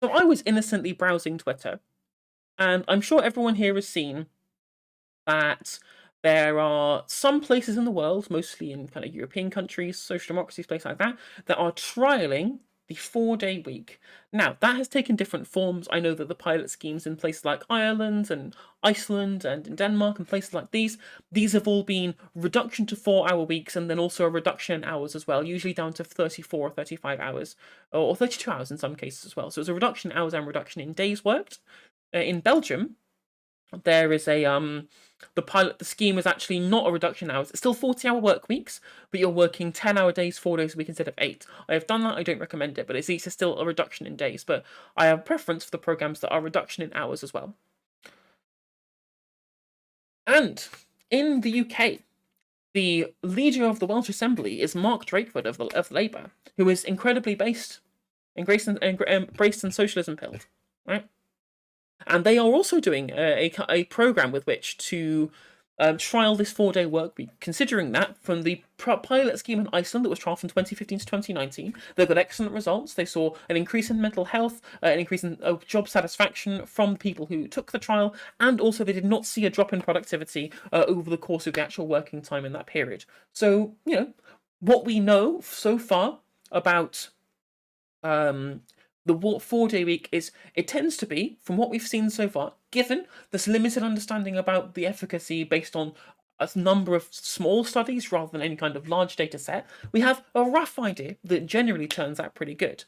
So I was innocently browsing Twitter, and I'm sure everyone here has seen that there are some places in the world, mostly in kind of European countries, social democracies, places like that, that are trialing the 4-day week. Now, that has taken different forms. I know that the pilot schemes in places like Ireland and Iceland and in Denmark and places like these have all been reduction to 4-hour weeks and then also a reduction in hours as well, usually down to 34 or 35 hours, or 32 hours in some cases as well. So it's a reduction in hours and reduction in days worked. In Belgium, there is the scheme is actually not a reduction in hours. It's still 40-hour work weeks, but you're working 10-hour days 4 days a week instead of 8. I have done that. I don't recommend it, but it's still a reduction in days. But I have a preference for the programs that are reduction in hours as well. And in the UK, the leader of the Welsh Assembly is Mark Drakeford of Labour, who is incredibly based, embraced in socialism pilled, right? And they are also doing a program with which to trial this 4-day work week, considering that from the pilot scheme in Iceland that was trialed from 2015 to 2019, they got excellent results. They saw an increase in mental health, an increase in job satisfaction from people who took the trial, and also they did not see a drop in productivity over the course of the actual working time in that period. So, what we know so far about the 4-day week is it tends to be, from what we've seen so far, given this limited understanding about the efficacy based on a number of small studies rather than any kind of large data set, we have a rough idea that generally turns out pretty good.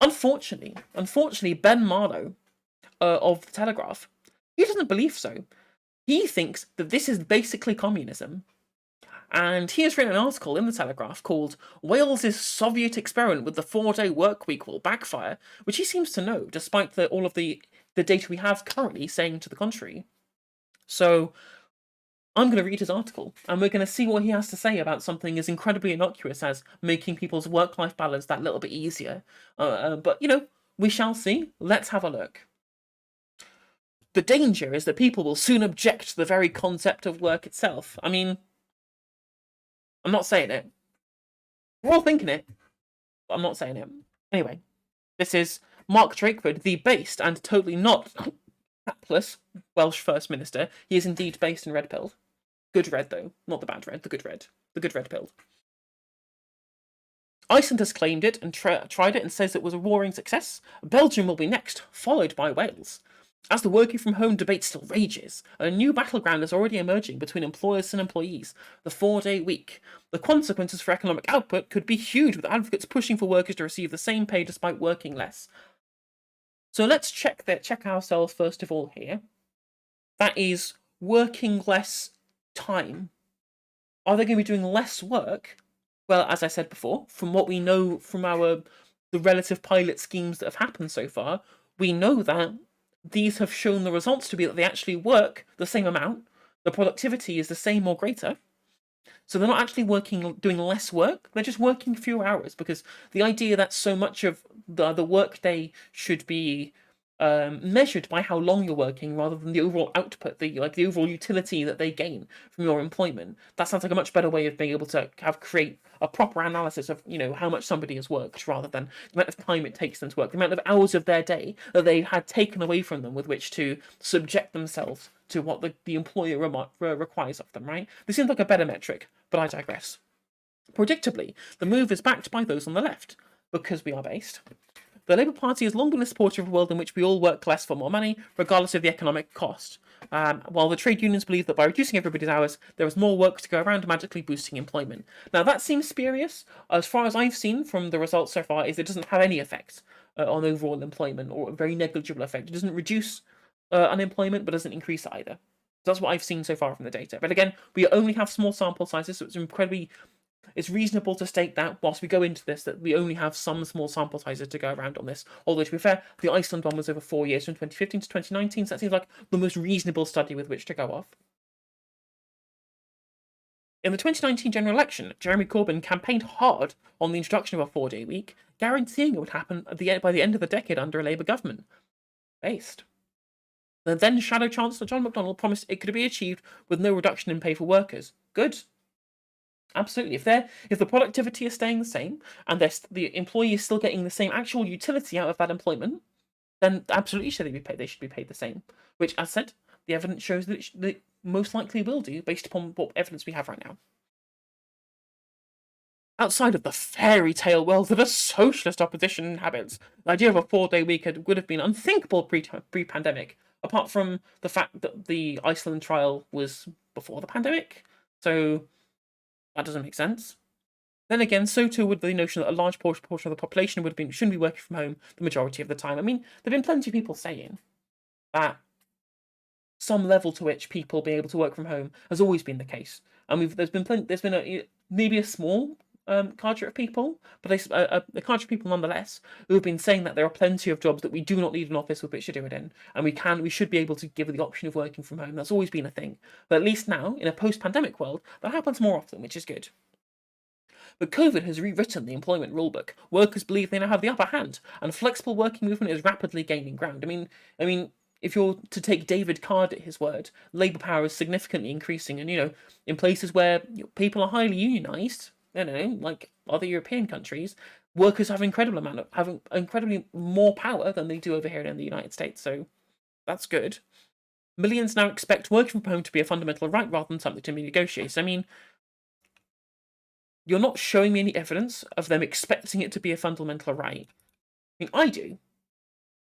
Unfortunately, Ben Marlow of the Telegraph, he doesn't believe so. He thinks that this is basically communism. And he has written an article in the Telegraph called Wales's Soviet Experiment with the 4-day work week will backfire, which he seems to know, despite all of the data we have currently saying to the contrary. So I'm going to read his article, and we're going to see what he has to say about something as incredibly innocuous as making people's work-life balance that little bit easier. But, we shall see. Let's have a look. The danger is that people will soon object to the very concept of work itself. I mean, I'm not saying it. We're all thinking it, but I'm not saying it. Anyway, this is Mark Drakeford, the based and totally not hapless Welsh First Minister. He is indeed based in red pilled. Good red, though. Not the bad red, the good red. The good red pilled. Iceland has claimed it and tried it and says it was a roaring success. Belgium will be next, followed by Wales. As the working from home debate still rages, a new battleground is already emerging between employers and employees, the 4-day week. The consequences for economic output could be huge, with advocates pushing for workers to receive the same pay despite working less. So let's check ourselves first of all here. That is working less time. Are they going to be doing less work? Well, as I said before, from what we know from the relative pilot schemes that have happened so far, we know that these have shown the results to be that they actually work the same amount, the productivity is the same or greater. So they're not actually doing less work, they're just working fewer hours, because the idea that so much of the workday should be measured by how long you're working rather than the overall output, the overall utility that they gain from your employment. That sounds like a much better way of being able to create a proper analysis of how much somebody has worked, rather than the amount of time it takes them to work, the amount of hours of their day that they had taken away from them with which to subject themselves to what the employer requires of them. Right? This seems like a better metric, but I digress. Predictably, the move is backed by those on the left, because we are based. The Labour Party has long been a supporter of a world in which we all work less for more money, regardless of the economic cost. While the trade unions believe that by reducing everybody's hours, there is more work to go around, magically boosting employment. Now, that seems spurious. As far as I've seen from the results so far, is it doesn't have any effect on overall employment, or a very negligible effect. It doesn't reduce unemployment, but doesn't increase either. That's what I've seen so far from the data. But again, we only have small sample sizes, so it's reasonable to state that, whilst we go into this, that we only have some small sample sizes to go around on this. Although, to be fair, the Iceland one was over 4 years, from 2015 to 2019, so that seems like the most reasonable study with which to go off. In the 2019 general election, Jeremy Corbyn campaigned hard on the introduction of a 4-day week, guaranteeing it would happen by the end of the decade under a Labour government. Based. The then Shadow Chancellor John McDonnell promised it could be achieved with no reduction in pay for workers. Good. Absolutely. If the productivity is staying the same and the employee is still getting the same actual utility out of that employment, then absolutely should they be paid. They should be paid the same. Which, as said, the evidence shows that they most likely will do, based upon what evidence we have right now. Outside of the fairy tale world that a socialist opposition inhabits, the idea of a 4-day week would have been unthinkable pre-pandemic, apart from the fact that the Iceland trial was before the pandemic, so that doesn't make sense. Then again, so too would the notion that a large portion of the population shouldn't be working from home the majority of the time. I mean, there have been plenty of people saying that some level to which people being able to work from home has always been the case, and there's been maybe a small cadre of people, but a cadre of people nonetheless, who have been saying that there are plenty of jobs that we do not need an office with which to do it in, and we should be able to give the option of working from home. That's always been a thing, but at least now, in a post-pandemic world, that happens more often, which is good. But COVID has rewritten the employment rulebook. Workers believe they now have the upper hand, and flexible working movement is rapidly gaining ground. I mean, if you're to take David Card at his word, labour power is significantly increasing, and in places where people are highly unionised, like other European countries, workers have incredibly more power than they do over here in the United States. So that's good. Millions now expect working from home to be a fundamental right rather than something to be negotiated. I mean, you're not showing me any evidence of them expecting it to be a fundamental right. I mean, I do.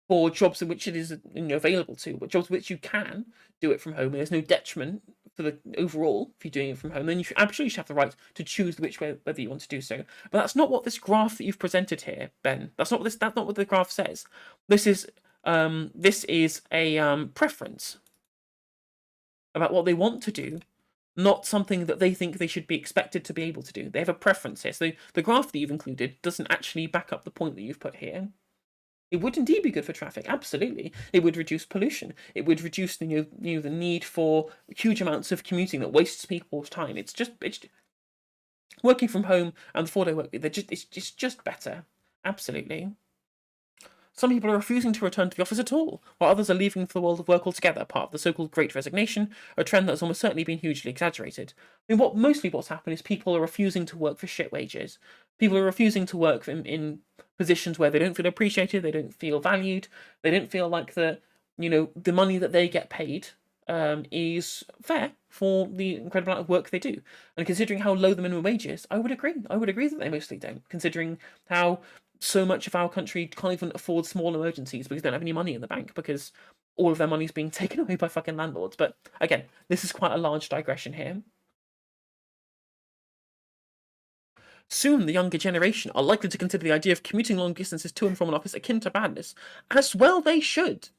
For jobs in which it is available to, but jobs in which you can do it from home, and there's no detriment for the overall if you're doing it from home, then you absolutely should have the right to choose which way whether you want to do so. But that's not what this graph that you've presented here, Ben. That's not what the graph says. This is a preference about what they want to do, not something that they think they should be expected to be able to do. They have a preference here. So the graph that you've included doesn't actually back up the point that you've put here. It would indeed be good for traffic, absolutely. It would reduce pollution. It would reduce the need for huge amounts of commuting that wastes people's time. It's working from home and the 4-day work week. It's just better, absolutely. Some people are refusing to return to the office at all, while others are leaving for the world of work altogether, part of the so-called Great Resignation, a trend that has almost certainly been hugely exaggerated. I mean, what's happened is people are refusing to work for shit wages. People are refusing to work in positions where they don't feel appreciated, they don't feel valued, they don't feel like the money that they get paid is fair for the incredible amount of work they do. And considering how low the minimum wage is, I would agree. I would agree that they mostly don't, considering how so much of our country can't even afford small emergencies because they don't have any money in the bank because all of their money is being taken away by fucking landlords. But again, this is quite a large digression here. Soon, the younger generation are likely to consider the idea of commuting long distances to and from an office akin to madness. As well they should.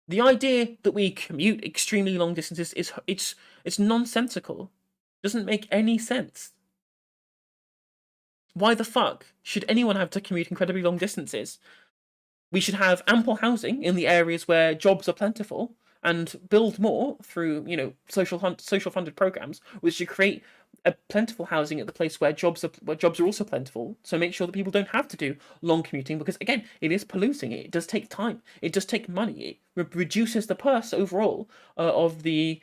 The idea that we commute extremely long distances it's nonsensical. Doesn't make any sense. Why the fuck should anyone have to commute incredibly long distances? We should have ample housing in the areas where jobs are plentiful and build more through, social funded programs, which should create a plentiful housing at the place where jobs are also plentiful. So make sure that people don't have to do long commuting because again, it is polluting. It does take time. It does take money. It reduces the purse overall of the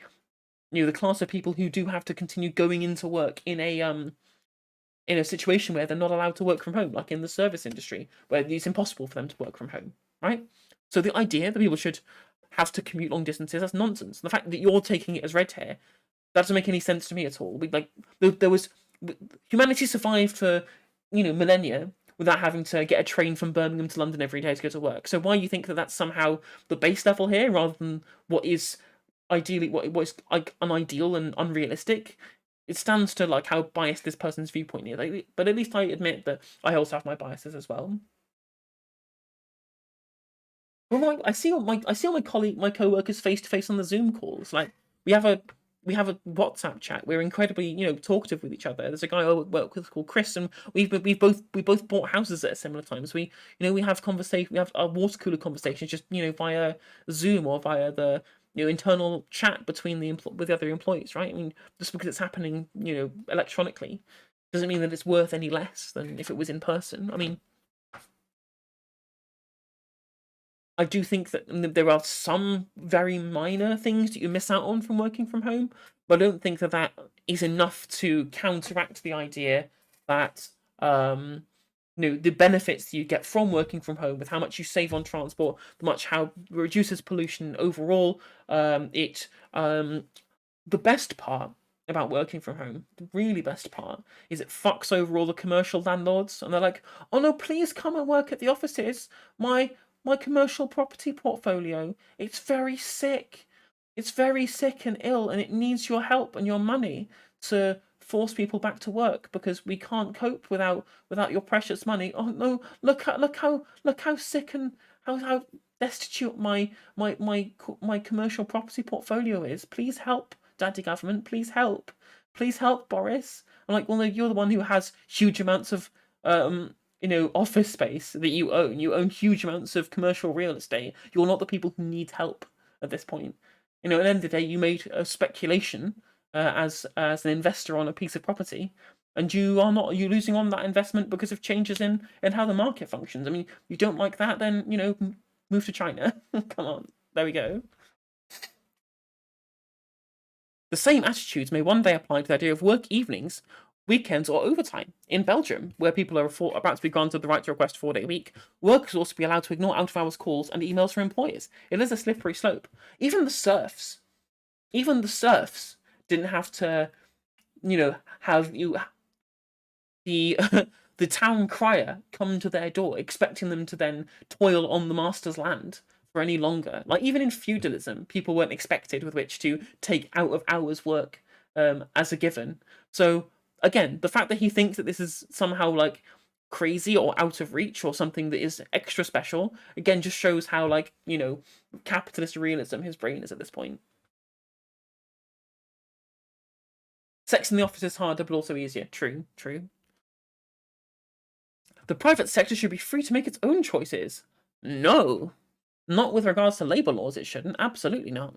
the class of people who do have to continue going into work in a situation where they're not allowed to work from home, like in the service industry, where it's impossible for them to work from home, right? So the idea that people should have to commute long distances, that's nonsense. The fact that you're taking it as red hair, that doesn't make any sense to me at all. Humanity survived for, millennia without having to get a train from Birmingham to London every day to go to work. So why you think that that's somehow the base level here, rather than what is ideally what is like unideal and unrealistic? It stands to like how biased this person's viewpoint is. But at least I admit that I also have my biases as well. Well, I see all my co-workers face to face on the Zoom calls. Like we have a WhatsApp chat. We're incredibly talkative with each other. There's a guy I work with called Chris, and we both bought houses at similar times. We have conversation. We have our water cooler conversations just via Zoom or via the internal chat between with the other employees, right? I mean, just because it's happening electronically doesn't mean that it's worth any less than if it was in person. I mean, I do think that there are some very minor things that you miss out on from working from home, but I don't think that is enough to counteract the idea that the benefits you get from working from home, with how much you save on transport, how it reduces pollution overall. It The best part about working from home, the really best part, is it fucks over all the commercial landlords, and they're like, "Oh no, please come and work at the offices. My commercial property portfolio, it's very sick. It's very sick and ill, and it needs your help and your money to force people back to work because we can't cope without your precious money. Oh no, look how sick and how destitute my commercial property portfolio is. Please help, Daddy Government. Please help, Boris." I'm like, well, no, you're the one who has huge amounts of office space that you own. You own huge amounts of commercial real estate. You're not the people who need help at this point. At the end of the day, you made a speculation as an investor on a piece of property, and you're losing on that investment because of changes in how the market functions. I mean, you don't like that, then move to China. Come on, there we go. The same attitudes may one day apply to the idea of work evenings, weekends, or overtime. In Belgium, where people are about to be granted the right to request a 4-day week, workers will also be allowed to ignore out-of-hours calls and emails from employers. It is a slippery slope. Even the serfs didn't have to, have the the town crier come to their door, expecting them to then toil on the master's land for any longer. Like, even in feudalism, people weren't expected with which to take out of hours work as a given. So again, the fact that he thinks that this is somehow like crazy or out of reach or something that is extra special, again, just shows how capitalist realism his brain is at this point. Sex in the office is harder, but also easier. True. The private sector should be free to make its own choices. No. Not with regards to labour laws, it shouldn't. Absolutely not.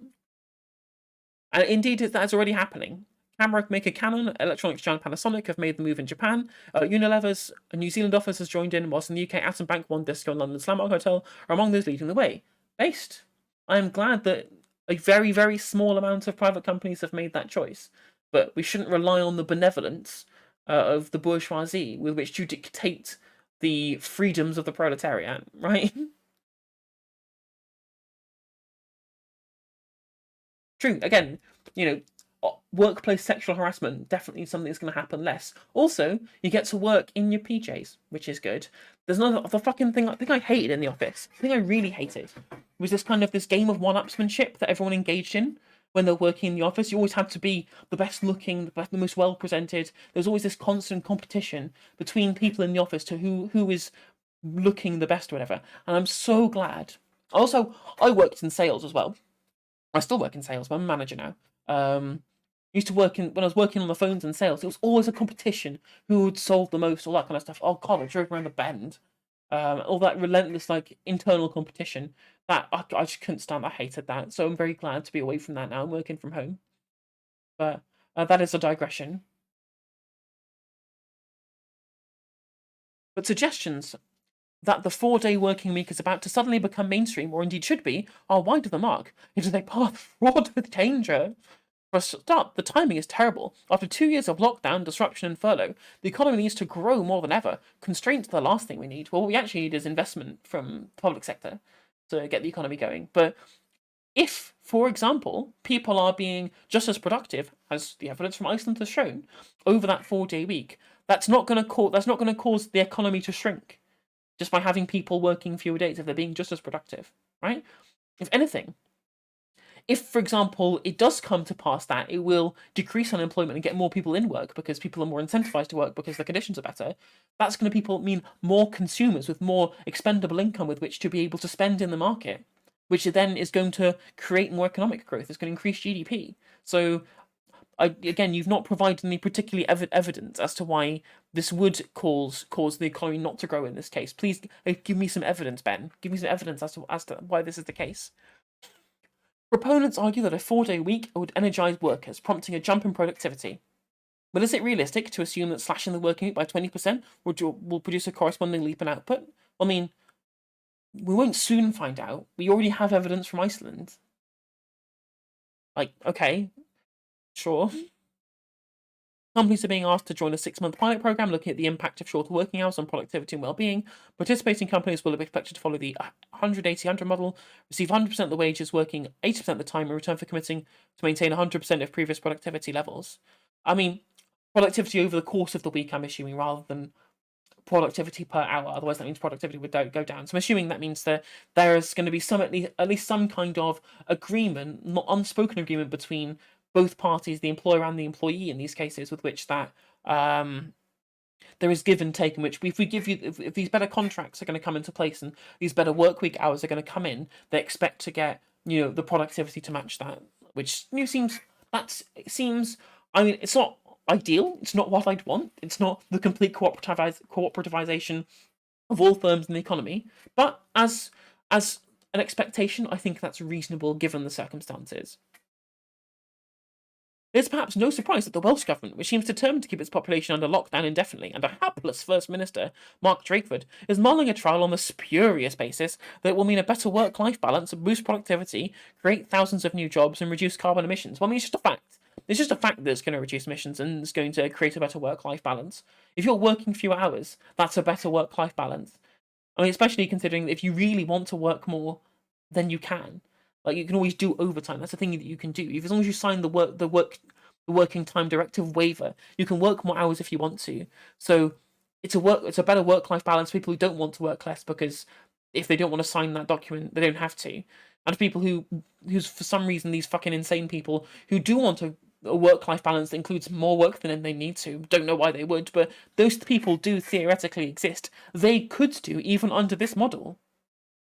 And indeed, that's already happening. Camera maker Canon, electronics giant Panasonic have made the move in Japan. Unilever's New Zealand office has joined in, whilst in the UK, Atom Bank, One Disco, and London's Landmark Hotel are among those leading the way. Based. I am glad that a very, very small amount of private companies have made that choice. But we shouldn't rely on the benevolence of the bourgeoisie with which to dictate the freedoms of the proletariat, right? True. Again, workplace sexual harassment, definitely something that's going to happen less. Also, you get to work in your PJs, which is good. There's another the fucking thing I think I hated in the office. The thing I really hated was this game of one-upsmanship that everyone engaged in when they're working in the office. You always had to be the best looking, the most well presented. There's always this constant competition between people in the office to who is looking the best or whatever. And I'm so glad. Also, I worked in sales as well. I still work in sales, but I'm a manager now. Used to work when I was working on the phones and sales. It was always a competition who would solve the most, all that kind of stuff. Oh god, I drove around the bend. All that relentless internal competition. That I just couldn't stand. I hated that. So I'm very glad to be away from that now. I'm working from home. But that is a digression. But suggestions that the 4-day working week is about to suddenly become mainstream, or indeed should be, are wide of the mark. It is a path fraught with danger. For a start, the timing is terrible. After 2 years of lockdown, disruption, and furlough, the economy needs to grow more than ever. Constraints are the last thing we need. Well, what we actually need is investment from the public sector to get the economy going. But if, for example, people are being just as productive as the evidence from Iceland has shown over that 4-day week, that's not going to cause the economy to shrink just by having people working fewer days if they're being just as productive, right? If anything, if, for example, it does come to pass that it will decrease unemployment and get more people in work because people are more incentivized to work because the conditions are better, that's going to mean more consumers with more expendable income with which to be able to spend in the market, which then is going to create more economic growth. It's going to increase GDP. So again, you've not provided any particularly evidence as to why this would cause the economy not to grow in this case. Please give me some evidence, Ben. Give me some evidence as to why this is the case. Proponents argue that a 4-day week would energize workers, prompting a jump in productivity. But is it realistic to assume that slashing the working week by 20% will produce a corresponding leap in output? I mean, we won't soon find out. We already have evidence from Iceland. Okay, sure. Companies are being asked to join a 6-month pilot program looking at the impact of shorter working hours on productivity and well-being. Participating companies will be expected to follow the 100-80-100 model, receive 100% of the wages working 80% of the time in return for committing to maintain 100% of previous productivity levels. I mean, productivity over the course of the week, I'm assuming, rather than productivity per hour. Otherwise, that means productivity would go down. So I'm assuming that means that there is going to be some at least some kind of agreement, not unspoken agreement between both parties, the employer and the employee, in these cases, with which that there is give and take. In which if we give you if these better contracts are going to come into place and these better work week hours are going to come in, they expect to get the productivity to match that, which seems I mean, it's not ideal. It's not what I'd want. It's not the complete cooperativization of all firms in the economy. But as an expectation, I think that's reasonable given the circumstances. It's perhaps no surprise that the Welsh Government, which seems determined to keep its population under lockdown indefinitely, and a hapless First Minister, Mark Drakeford, is mulling a trial on the spurious basis that it will mean a better work-life balance, boost productivity, create thousands of new jobs, and reduce carbon emissions. Well, I mean, it's just a fact. It's just a fact that it's going to reduce emissions and it's going to create a better work-life balance. If you're working fewer hours, that's a better work-life balance. I mean, especially considering that if you really want to work more, then you can. Like, you can always do overtime. That's a thing that you can do. As long as you sign the working time directive waiver, you can work more hours if you want to. So it's a better work-life balance for people who don't want to work less, because if they don't want to sign that document, they don't have to. And for people who's for some reason, these fucking insane people who do want a work-life balance that includes more work than they need to, don't know why they would, but those people do theoretically exist. They could do even under this model,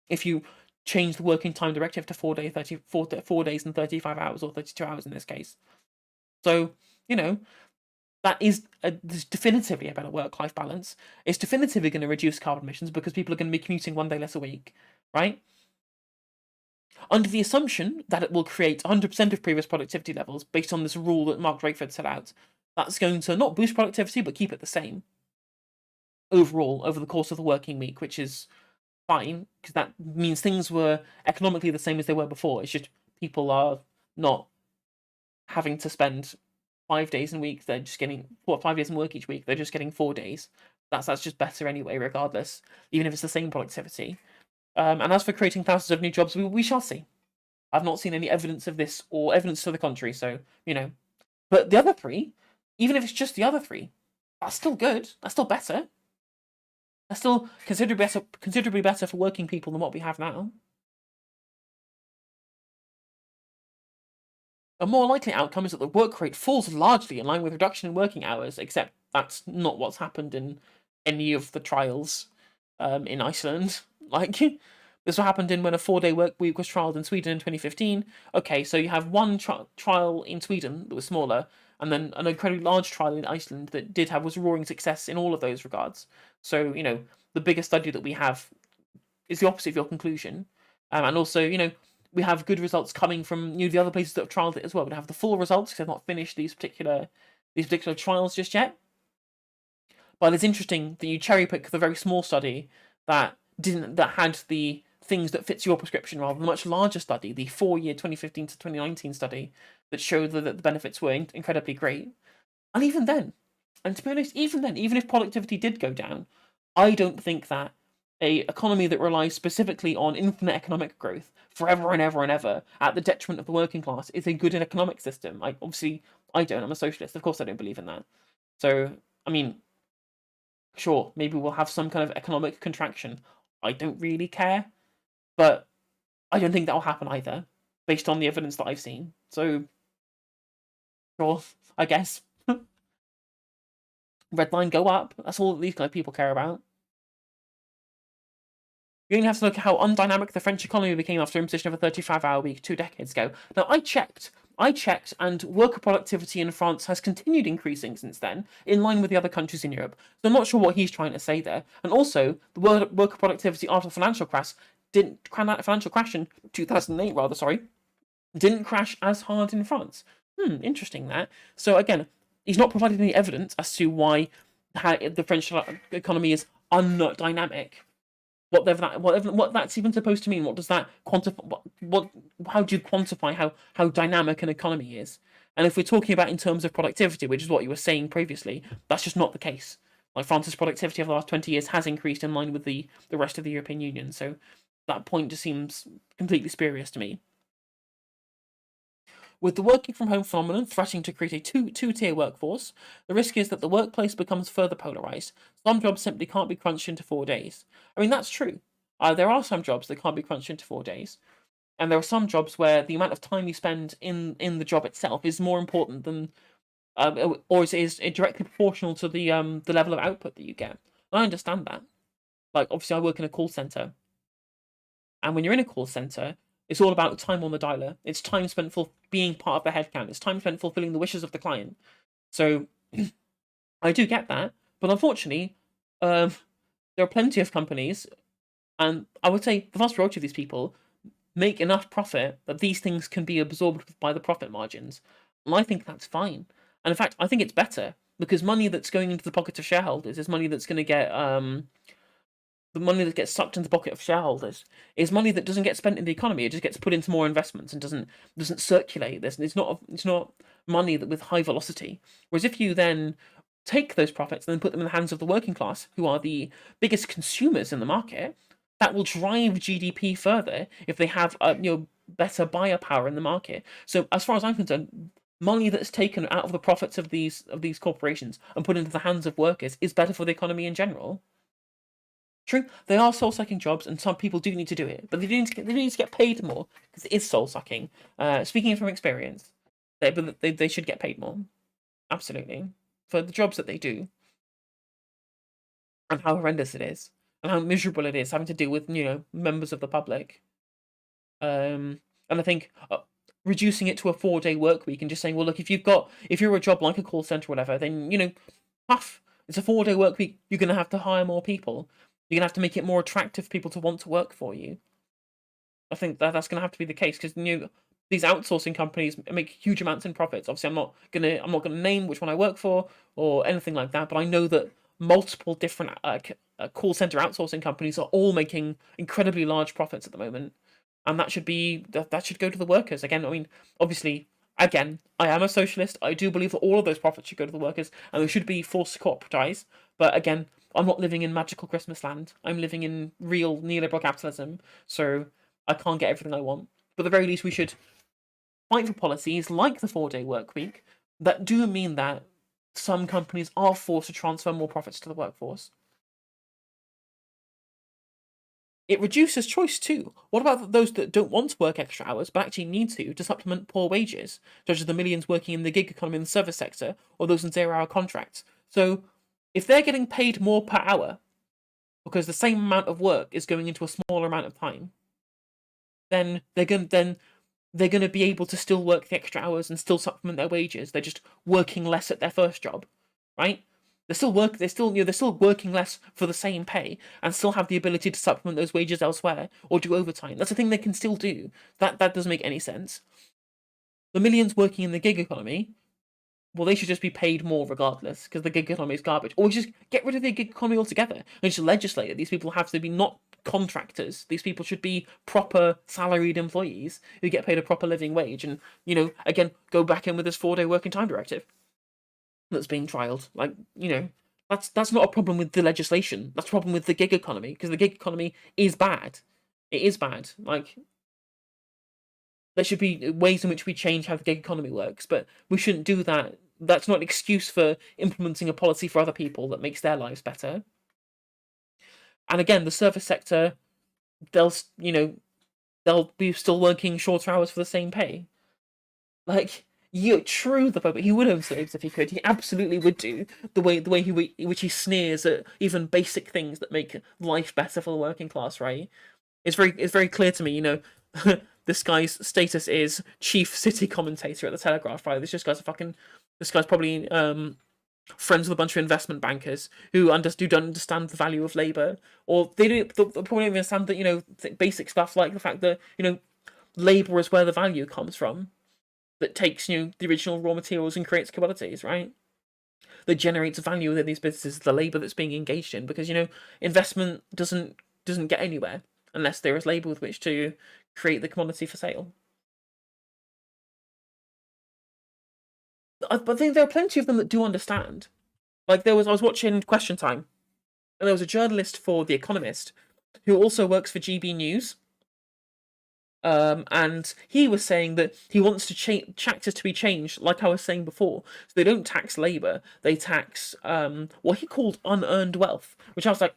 if you change the working time directive to 4 days and 35 hours, or 32 hours in this case. So, that is definitively a better work-life balance. It's definitively going to reduce carbon emissions because people are going to be commuting 1 day less a week, right? Under the assumption that it will create 100% of previous productivity levels based on this rule that Mark Drakeford set out, that's going to not boost productivity but keep it the same overall over the course of the working week, which is fine, because that means things were economically the same as they were before. It's just people are not having to spend 5 days in a week. They're just getting 5 days in work each week. They're just getting 4 days. That's just better anyway, regardless, even if it's the same productivity. And as for creating thousands of new jobs, we shall see. I've not seen any evidence of this or evidence to the contrary, so, But the other three, even if it's just the other three, that's still good. That's still better. That's still considerably better for working people than what we have now. A more likely outcome is that the work rate falls largely in line with reduction in working hours, except that's not what's happened in any of the trials in Iceland. Like, this what happened when a 4-day work week was trialled in Sweden in 2015. Okay, so you have one trial in Sweden that was smaller, and then an incredibly large trial in Iceland that was roaring success in all of those regards. So, the bigger study that we have is the opposite of your conclusion. And also, we have good results coming from the other places that have trialled it as well. We don't have the full results because they've not finished these particular trials just yet. But it's interesting that you cherry pick the very small study that had the things that fits your prescription, rather than the much larger study, the 4-year 2015 to 2019 study that showed that the benefits were incredibly great. And even then, and to be honest, even if productivity did go down, I don't think that a economy that relies specifically on infinite economic growth forever and ever and ever at the detriment of the working class is a good economic system. I don't. I'm a socialist. Of course, I don't believe in that. So, I mean, sure, maybe we'll have some kind of economic contraction. I don't really care, but I don't think that will happen either, based on the evidence that I've seen. So, sure, I guess. Red line go up. That's all that these kind of people care about. You only have to look at how undynamic the French economy became after imposition of a 35-hour week 2 decades ago. Now, I checked, and worker productivity in France has continued increasing since then, in line with the other countries in Europe. So I'm not sure what he's trying to say there. And also, the worker productivity after the financial crash in 2008, didn't crash as hard in France. Interesting that. So again, he's not provided any evidence as to why the French economy is undynamic. What that's even supposed to mean? What does that quantify? How do you quantify how dynamic an economy is? And if we're talking about in terms of productivity, which is what you were saying previously, that's just not the case. Like France's productivity over the last 20 years has increased in line with the rest of the European Union. So that point just seems completely spurious to me. With the working from home phenomenon threatening to create a two-tier workforce, the risk is that the workplace becomes further polarized. Some jobs simply can't be crunched into 4 days. I mean, that's true. There are some jobs that can't be crunched into 4 days, and there are some jobs where the amount of time you spend in the job itself is more important than, or is directly proportional to the level of output that you get. And I understand that. Like, obviously, I work in a call center, and when you're in a call center, it's all about time on the dialer. It's time spent for being part of the headcount. It's time spent fulfilling the wishes of the client. So I do get that, but unfortunately, there are plenty of companies, and I would say the vast majority of these people make enough profit that these things can be absorbed by the profit margins. And I think that's fine. And in fact, I think it's better because money that's going into the pockets of shareholders is money that's going to get the money that gets sucked into the pocket of shareholders is money that doesn't get spent in the economy. It just gets put into more investments and doesn't circulate. It's not money that with high velocity. Whereas if you then take those profits and then put them in the hands of the working class, who are the biggest consumers in the market, that will drive GDP further if they have better buyer power in the market. So as far as I'm concerned, money that's taken out of the profits of these corporations and put into the hands of workers is better for the economy in general. True, they are soul sucking jobs, and some people do need to do it, but they need to get paid more because it is soul sucking. Speaking from experience, they should get paid more, absolutely, for the jobs that they do, and how horrendous it is, and how miserable it is having to deal with members of the public. And I think reducing it to a 4-day work week and just saying, well, look, if you're a job like a call center or whatever, then tough. It's a 4-day work week. You're gonna have to hire more people. You're gonna have to make it more attractive for people to want to work for you. I think that's gonna have to be the case because these outsourcing companies make huge amounts in profits. Obviously, I'm not gonna name which one I work for or anything like that, but I know that multiple different call center outsourcing companies are all making incredibly large profits at the moment, and that should go to the workers. Again, I mean, obviously, again, I am a socialist. I do believe that all of those profits should go to the workers, and they should be forced to cooperatize. But again, I'm not living in magical Christmas land. I'm living in real neoliberal capitalism, so I can't get everything I want. But at the very least, we should fight for policies like the 4-day work week that do mean that some companies are forced to transfer more profits to the workforce. It reduces choice too. What about those that don't want to work extra hours but actually need to supplement poor wages, such as the millions working in the gig economy in the service sector or those in 0-hour contracts? So, if they're getting paid more per hour because the same amount of work is going into a smaller amount of time, then they're going to be able to still work the extra hours and still supplement their wages. They're just working less at their first job, right? They're still working less for the same pay and still have the ability to supplement those wages elsewhere or do overtime. That's a thing they can still do. That doesn't make any sense. The millions working in the gig economy, well, they should just be paid more regardless because the gig economy is garbage. Or just get rid of the gig economy altogether and just legislate that these people have to be not contractors. These people should be proper salaried employees who get paid a proper living wage. And again, go back in with this 4-day working time directive that's being trialed. Like, that's not a problem with the legislation. That's a problem with the gig economy because the gig economy is bad. It is bad. Like, there should be ways in which we change how the gig economy works, but we shouldn't do that. That's not an excuse for implementing a policy for other people that makes their lives better. And again, the service sector, they'll be still working shorter hours for the same pay. Like, true, but he would own slaves if he could. He absolutely would do the way which he sneers at even basic things that make life better for the working class. Right? It's very clear to me. This guy's status is chief city commentator at the Telegraph. Right? This guy's probably friends with a bunch of investment bankers who don't understand the value of labor, or they probably don't even understand that basic stuff like the fact that labor is where the value comes from. That takes the original raw materials and creates commodities, right? That generates value within these businesses, the labor that's being engaged in, because investment doesn't get anywhere unless there is labor with which to create the commodity for sale. But I think there are plenty of them that do understand. Like I was watching Question Time, and there was a journalist for The Economist who also works for GB News. And he was saying that he wants taxes to be changed, like I was saying before. So they don't tax labour; they tax what he called unearned wealth. Which I was like,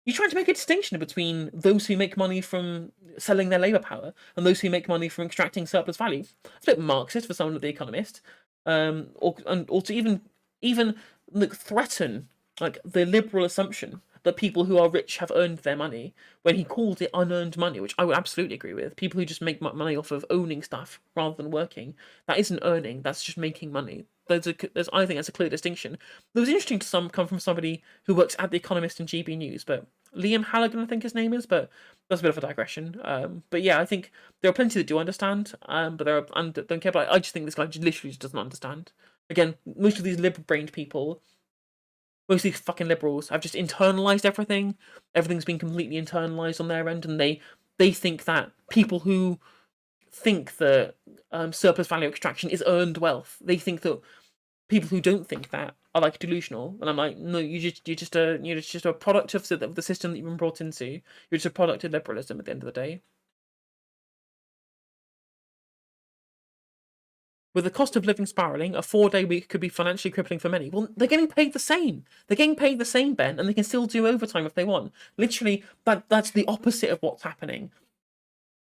you're trying to make a distinction between those who make money from selling their labour power and those who make money from extracting surplus value. It's a bit Marxist for someone at The Economist, or to even like threaten like the liberal assumption that people who are rich have earned their money when he called it unearned money, which I would absolutely agree with. People who just make money off of owning stuff rather than working, that isn't earning, that's just making money. I think that's a clear distinction. It was interesting to come from somebody who works at The Economist and GB News, but Liam Halligan, I think his name is, but that's a bit of a digression. But yeah, I think there are plenty that do understand, but there are and don't care. But I just think this guy literally just doesn't understand. Again, most of these liberal-brained people, most of these fucking liberals, have just internalized everything. Everything's been completely internalized on their end, and they think that people who think that surplus value extraction is earned wealth, they think that people who don't think that are like delusional. And I'm like, no, you're just a product of the system that you've been brought into. You're just a product of liberalism at the end of the day. With the cost of living spiraling, a 4-day week could be financially crippling for many. Well, they're getting paid the same. They're getting paid the same, Ben, and they can still do overtime if they want. Literally, that's the opposite of what's happening.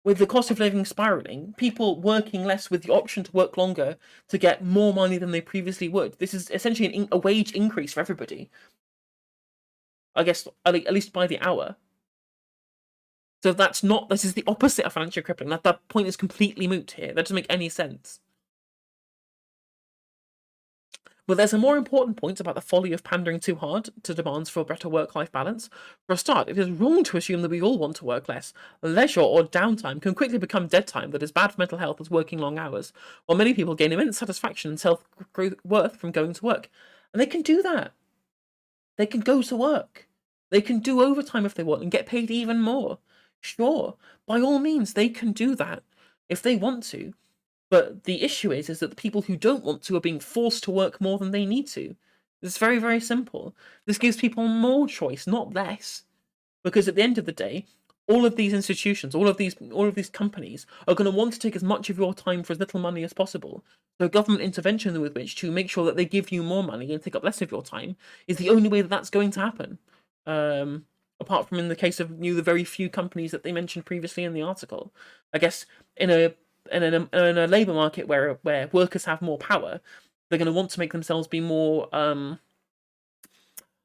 With the cost of living spiraling, people working less with the option to work longer to get more money than they previously would. This is essentially a wage increase for everybody. I guess, at least by the hour. So this is the opposite of financial crippling. That point is completely moot here. That doesn't make any sense. But there's a more important point about the folly of pandering too hard to demands for a better work-life balance. For a start, it is wrong to assume that we all want to work less. Leisure or downtime can quickly become dead time that is bad for mental health as working long hours, while many people gain immense satisfaction and self-worth from going to work. And they can do that. They can go to work. They can do overtime if they want and get paid even more. Sure, by all means, they can do that if they want to. But the issue is that the people who don't want to are being forced to work more than they need to. It's very, very simple. This gives people more choice, not less. Because at the end of the day, all of these institutions, all of these companies are going to want to take as much of your time for as little money as possible. So government intervention with which to make sure that they give you more money and take up less of your time is the only way that that's going to happen. Apart from in the case of the very few companies that they mentioned previously in the article. I guess in a labour market where workers have more power, they're going to want to make themselves be more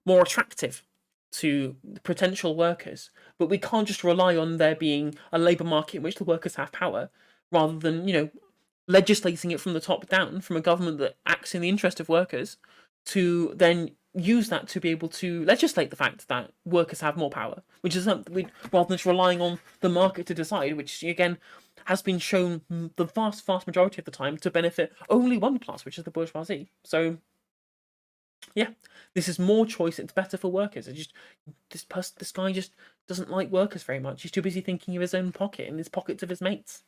attractive to potential workers. But we can't just rely on there being a labour market in which the workers have power, rather than legislating it from the top down from a government that acts in the interest of workers, to then use that to be able to legislate the fact that workers have more power, which is something rather than just relying on the market to decide, which again has been shown the vast majority of the time to benefit only one class, which is the bourgeoisie. So yeah, this is more choice. It's better for workers. This guy just doesn't like workers very much. He's too busy thinking of his own pocket and his pockets of his mates.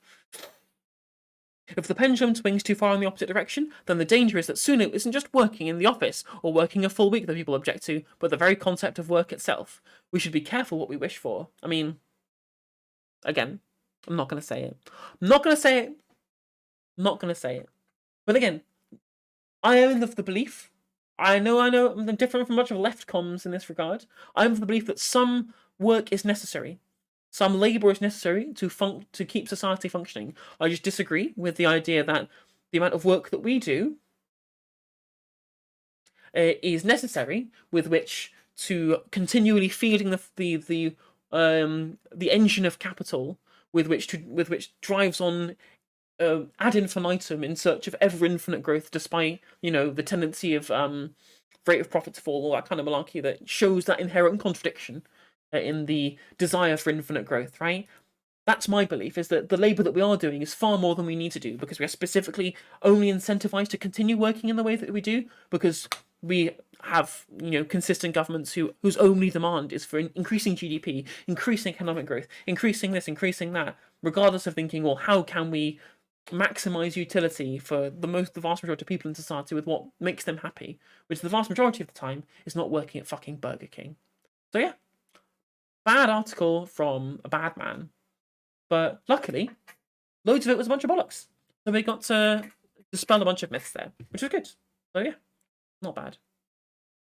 If the pendulum swings too far in the opposite direction, then the danger is that soon it isn't just working in the office or working a full week that people object to, but the very concept of work itself. We should be careful what we wish for. I mean, again, I'm not going to say it. I'm not going to say it. I'm not going to say it. But again, I am of the belief, I know I'm different from much of left comms in this regard. I'm of the belief that some work is necessary. Some labour is necessary to keep society functioning. I just disagree with the idea that the amount of work that we do is necessary with which to continually feeding the engine of capital with which drives on ad infinitum in search of ever infinite growth, despite the tendency of rate of profit to fall, all that kind of malarkey that shows that inherent contradiction in the desire for infinite growth, right? That's my belief, is that the labour that we are doing is far more than we need to do, because we are specifically only incentivized to continue working in the way that we do, because we have consistent governments whose only demand is for increasing GDP, increasing economic growth, increasing this, increasing that, regardless of thinking, well, how can we maximize utility for the vast majority of people in society with what makes them happy, which the vast majority of the time is not working at fucking Burger King. So yeah, bad article from a bad man, but luckily, loads of it was a bunch of bollocks. So we got to dispel a bunch of myths there, which was good. So yeah, not bad.